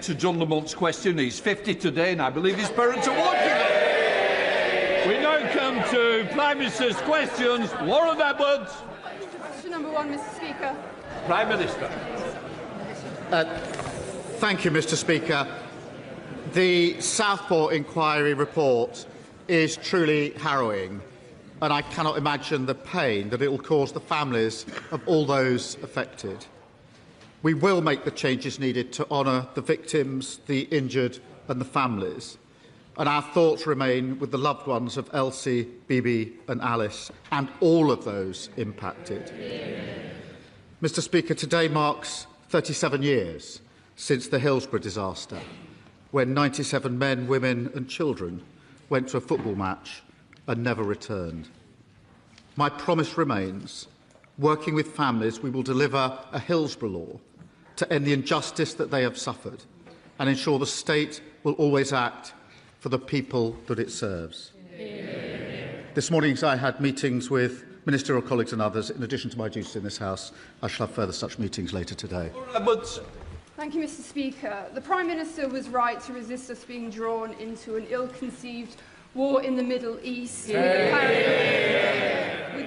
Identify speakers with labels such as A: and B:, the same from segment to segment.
A: to John Lamont's question. He's 50 today, and I believe his parents are watching it. We now come to Prime Minister's questions. Lauren Edwards.
B: Question number 1, Mr. Speaker.
A: Prime Minister.
C: Thank you, Mr. Speaker. The Southport inquiry report is truly harrowing, and I cannot imagine the pain that it will cause the families of all those affected. We will make the changes needed to honour the victims, the injured and the families, and our thoughts remain with the loved ones of Elsie, Bibi and Alice, and all of those impacted. Mr. Speaker, today marks 37 years since the Hillsborough disaster, when 97 men, women and children went to a football match and never returned. My promise remains, working with families, we will deliver a Hillsborough law to end the injustice that they have suffered and ensure the state will always act for the people that it serves. This morning I had meetings with ministerial colleagues and others. In addition to my duties in this House, I shall have further such meetings later today.
B: Thank you, Mr. Speaker. The Prime Minister was right to resist us being drawn into an ill-conceived war in the Middle East with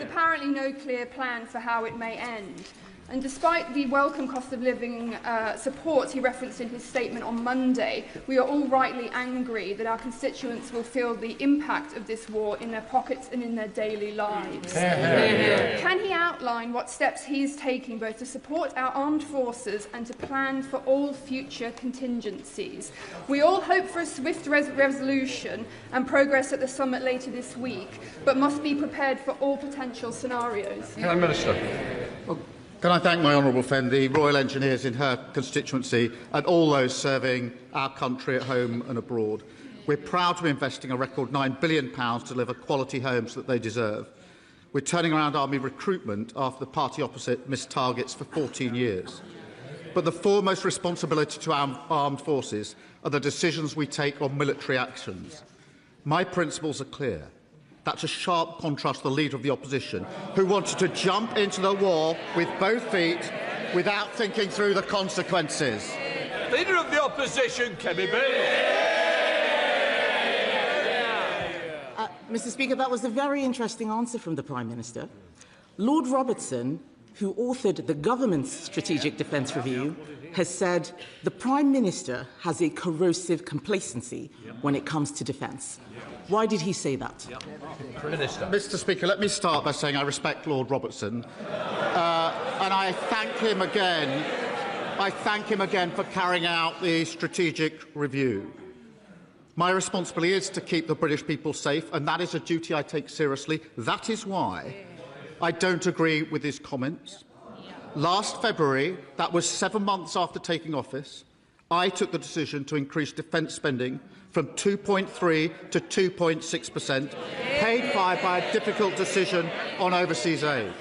B: apparently no clear plan for how it may end. And despite the welcome cost of living support he referenced in his statement on Monday, we are all rightly angry that our constituents will feel the impact of this war in their pockets and in their daily lives. Can he outline what steps he is taking both to support our armed forces and to plan for all future contingencies? We all hope for a swift resolution and progress at the summit later this week, but must be prepared for all potential scenarios.
A: Prime Minister.
C: Can I thank my honourable friend, the Royal Engineers in her constituency, and all those serving our country at home and abroad. We're proud to be investing a record £9 billion to deliver quality homes that they deserve. We're turning around army recruitment after the party opposite missed targets for 14 years. But the foremost responsibility to our armed forces are the decisions we take on military actions. My principles are clear. That's a sharp contrast to the Leader of the Opposition, who wanted to jump into the war with both feet without thinking through the consequences.
A: Leader of the Opposition, Kemi Badenoch.
D: Mr. Speaker, that was a very interesting answer from the Prime Minister. Lord Robertson, who authored the government's Strategic Defence Review, has said the Prime Minister has a corrosive complacency when it comes to defence. Why did he say that?
C: Mr. Speaker, let me start by saying I respect Lord Robertson, and I thank him again. I thank him again for carrying out the strategic review. My responsibility is to keep the British people safe, and that is a duty I take seriously. That is why I don't agree with his comments. Last February, that was 7 months after taking office, I took the decision to increase defence spending from 2.3 to 2.6%, paid for by a difficult decision on overseas aid.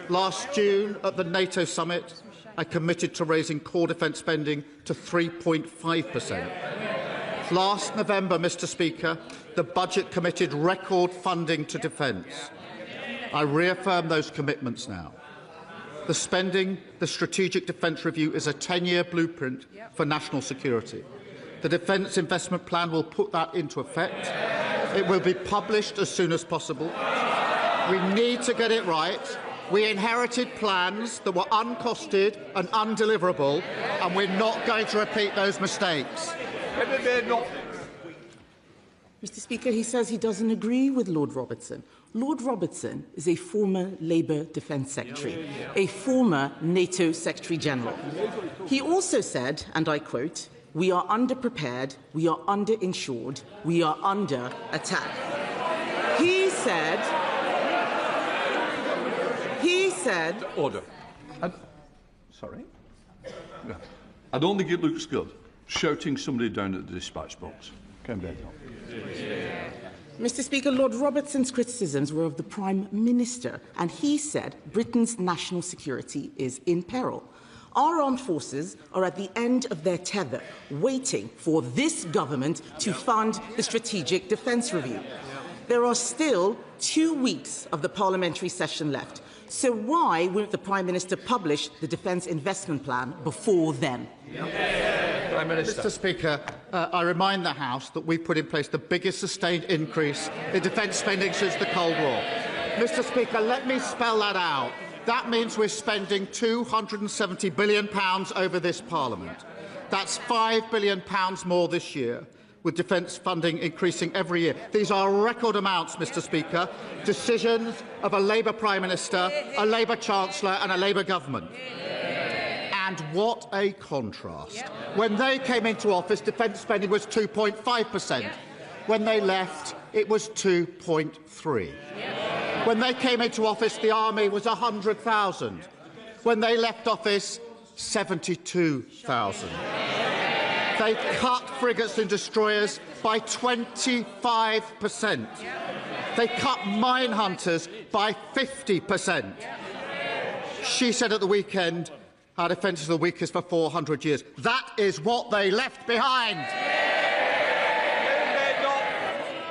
C: Last June, at the NATO summit, I committed to raising core defence spending to 3.5%. Last November, Mr. Speaker, the budget committed record funding to defence. I reaffirm those commitments now. The Strategic Defence Review is a 10-year blueprint for national security. The Defence Investment Plan will put that into effect. It will be published as soon as possible. We need to get it right. We inherited plans that were uncosted and undeliverable, and we're not going to repeat those mistakes.
D: Mr. Speaker, he says he doesn't agree with Lord Robertson. Lord Robertson is a former Labour Defence Secretary, a former NATO Secretary-General. He also said, and I quote, "We are underprepared, we are underinsured, we are under attack." He said...
A: Order. Sorry? No. I don't think it looks good, shouting somebody down at the dispatch box. Kemi Badenoch.
D: Mr. Speaker, Lord Robertson's criticisms were of the Prime Minister, and he said Britain's national security is in peril. Our armed forces are at the end of their tether, waiting for this government to fund the Strategic Defence Review. There are still 2 weeks of the parliamentary session left, so why won't the Prime Minister publish the Defence Investment Plan before then?
A: Prime Minister.
C: Mr. Speaker, I remind the House that we put in place the biggest sustained increase in defence spending since the Cold War. Mr. Speaker, let me spell that out. That means we're spending £270 billion over this Parliament. That's £5 billion more this year, with defence funding increasing every year. These are record amounts, Mr. Speaker, decisions of a Labour Prime Minister, a Labour Chancellor and a Labour government. And what a contrast. When they came into office, defence spending was 2.5%. When they left, it was 2.3%. When they came into office, the army was 100,000. When they left office, 72,000. They cut frigates and destroyers by 25%. They cut mine hunters by 50%. She said at the weekend, our defence is the weakest for 400 years. That is what they left behind.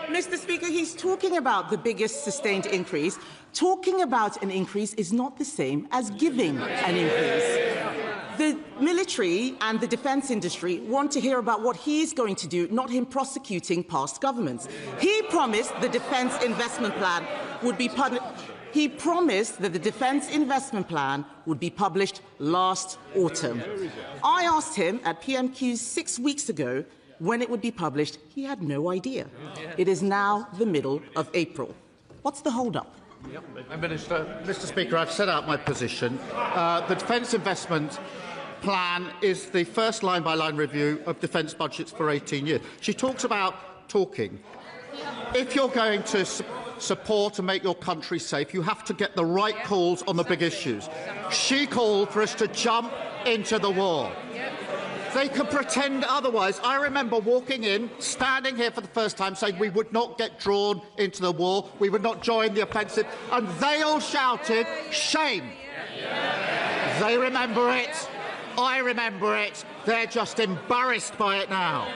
D: Mr. Speaker, he's talking about the biggest sustained increase. Talking about an increase is not the same as giving an increase. The military and the defence industry want to hear about what he's going to do, not him prosecuting past governments. He promised the Defence Investment Plan would be published. He promised that the Defence Investment Plan would be published last autumn. I asked him at PMQs 6 weeks ago when it would be published. He had no idea. It is now the middle of April. What's the hold-up?
C: Mr. Speaker, I've set out my position. The Defence Investment Plan is the first line-by-line review of defence budgets for 18 years. She talks about talking. If you're going to support and make your country safe, you have to get the right calls on the big issues. She called for us to jump into the war. They can pretend otherwise. I remember walking in, standing here for the first time, saying we would not get drawn into the war, we would not join the offensive, and they all shouted, shame. They remember it. I remember it. They're just embarrassed by it now.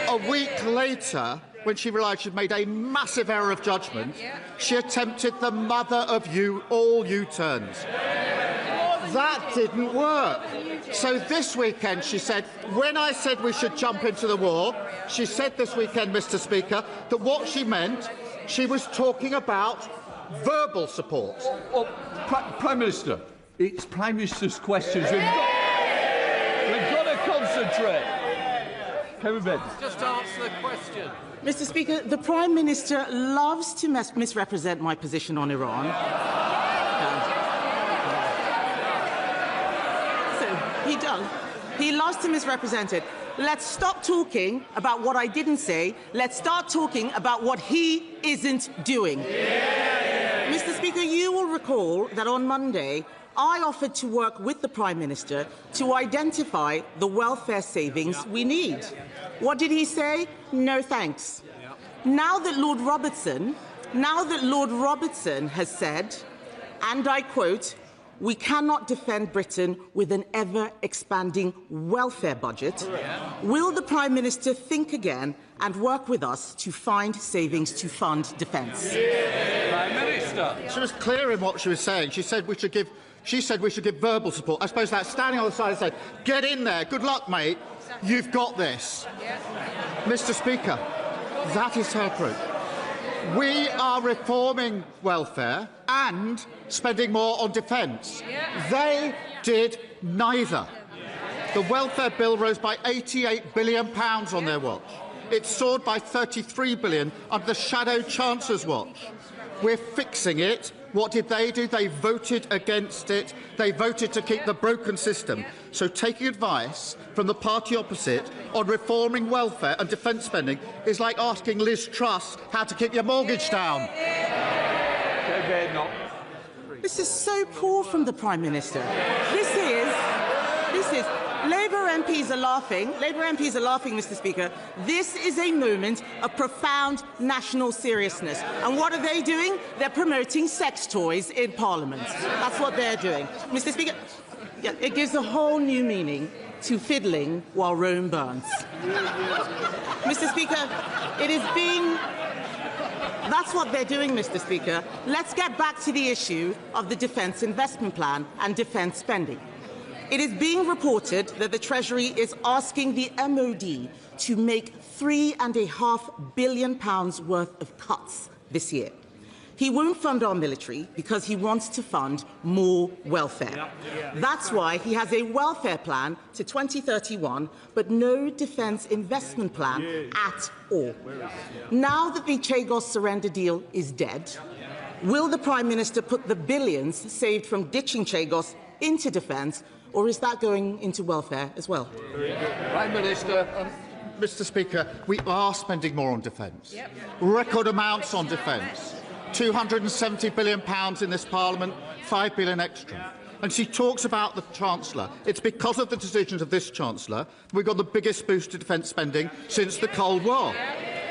C: A week later, when she realised she'd made a massive error of judgment, she attempted the mother of all U-turns. That didn't work. So this weekend she said, when I said we should jump into the war, she said this weekend, Mr. Speaker, that what she meant, she was talking about verbal support.
A: Prime Minister, it's Prime Minister's questions. We've got to concentrate. Kemi Badenoch.
E: Just answer the question.
D: Mr. Speaker, the Prime Minister loves to misrepresent my position on Iran. He does. He loves to misrepresent it. Let's stop talking about what I didn't say. Let's start talking about what he isn't doing. Mr. Speaker, you will recall that on Monday, I offered to work with the Prime Minister to identify the welfare savings we need. What did he say? No thanks. Now that Lord Robertson has said, and I quote, we cannot defend Britain with an ever-expanding welfare budget. Will the Prime Minister think again and work with us to find savings to fund defence?
A: Prime Minister.
C: She was clear in what she was saying. She said we should give verbal support. I suppose that's standing on the side and saying, get in there, good luck, mate, you've got this. Mr. Speaker, that is her approach. We are reforming welfare and spending more on defence. They did neither. The welfare bill rose by £88 billion on their watch. It soared by £33 billion under the Shadow Chancellor's watch. We're fixing it. What did they do? They voted against it. They voted to keep the broken system. So taking advice from the party opposite on reforming welfare and defence spending is like asking Liz Truss how to keep your mortgage down.
D: This is so poor from the Prime Minister. This is Labour MPs are laughing. Labour MPs are laughing, Mr. Speaker. This is a moment of profound national seriousness. And what are they doing? They're promoting sex toys in Parliament. That's what they're doing. Mr. Speaker, it gives a whole new meaning to fiddling while Rome burns. Mr. Speaker, that's what they're doing, Mr. Speaker. Let's get back to the issue of the Defence Investment Plan and defence spending. It is being reported that the Treasury is asking the MOD to make £3.5 billion worth of cuts this year. He won't fund our military because he wants to fund more welfare. That's why he has a welfare plan to 2031, but no defence investment plan at all. Now that the Chagos surrender deal is dead, will the Prime Minister put the billions saved from ditching Chagos into defence, or is that going into welfare as well?
A: Prime Minister.
C: Mr. Speaker, we are spending more on defence. Record amounts on defence. £270 billion in this Parliament, £5 billion extra. And she talks about the Chancellor. It's because of the decisions of this Chancellor that we've got the biggest boost to defence spending since the Cold War.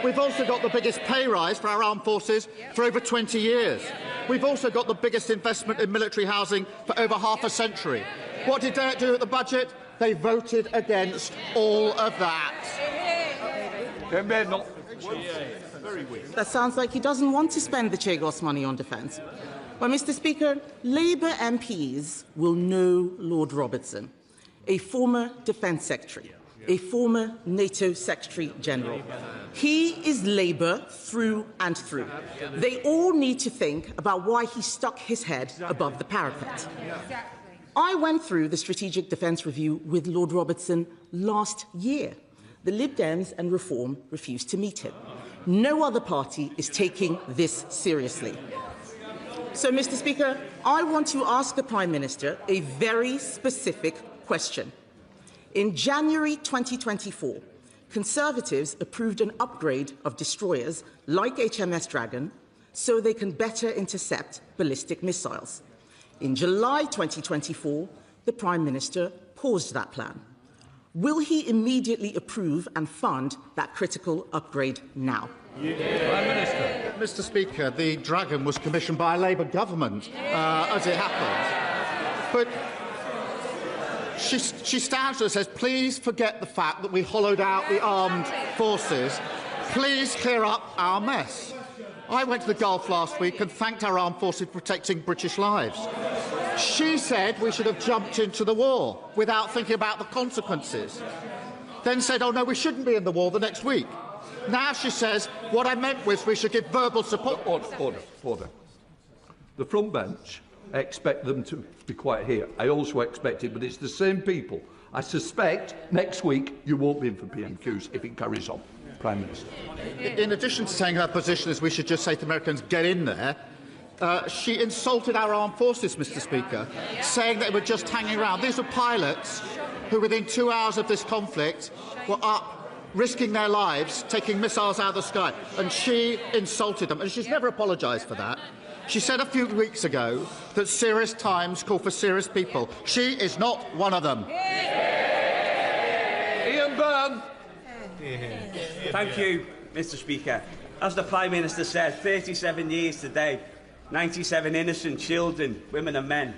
C: We've also got the biggest pay rise for our armed forces for over 20 years. We've also got the biggest investment in military housing for over half a century. What did they do at the budget? They voted against all of that.
D: That sounds like he doesn't want to spend the Chagos money on defence. Well, Mr. Speaker, Labour MPs will know Lord Robertson, a former Defence Secretary, a former NATO Secretary General. He is Labour through and through. They all need to think about why he stuck his head above the parapet. I went through the Strategic Defence Review with Lord Robertson last year. The Lib Dems and Reform refused to meet him. No other party is taking this seriously. So, Mr. Speaker, I want to ask the Prime Minister a very specific question. In January 2024, Conservatives approved an upgrade of destroyers like HMS Dragon so they can better intercept ballistic missiles. In July 2024, the Prime Minister paused that plan. Will he immediately approve and fund that critical upgrade now?
C: Prime Minister. Mr. Speaker, the Dragon was commissioned by a Labour government, as it happens. But she stands and says, please forget the fact that we hollowed out the armed forces. Please clear up our mess. I went to the Gulf last week and thanked our armed forces for protecting British lives. She said we should have jumped into the war without thinking about the consequences. Then said, oh no, we shouldn't be in the war the next week. Now she says, what I meant was we should give verbal support.
A: Order. The front bench, I expect them to be quiet here. I also expect it, but it's the same people. I suspect next week you won't be in for PMQs if it carries on. Prime Minister.
C: In addition to saying her position is we should just say to Americans, get in there, she insulted our armed forces, Mr. Speaker, saying they were just hanging around. These were pilots who, within 2 hours of this conflict, were up risking their lives, taking missiles out of the sky, and she insulted them. And she's never apologised for that. She said a few weeks ago that serious times call for serious people. She is not one of them.
A: Ian Byrne.
E: Thank you, Mr. Speaker. As the Prime Minister said, 37 years today, 97 innocent children, women and men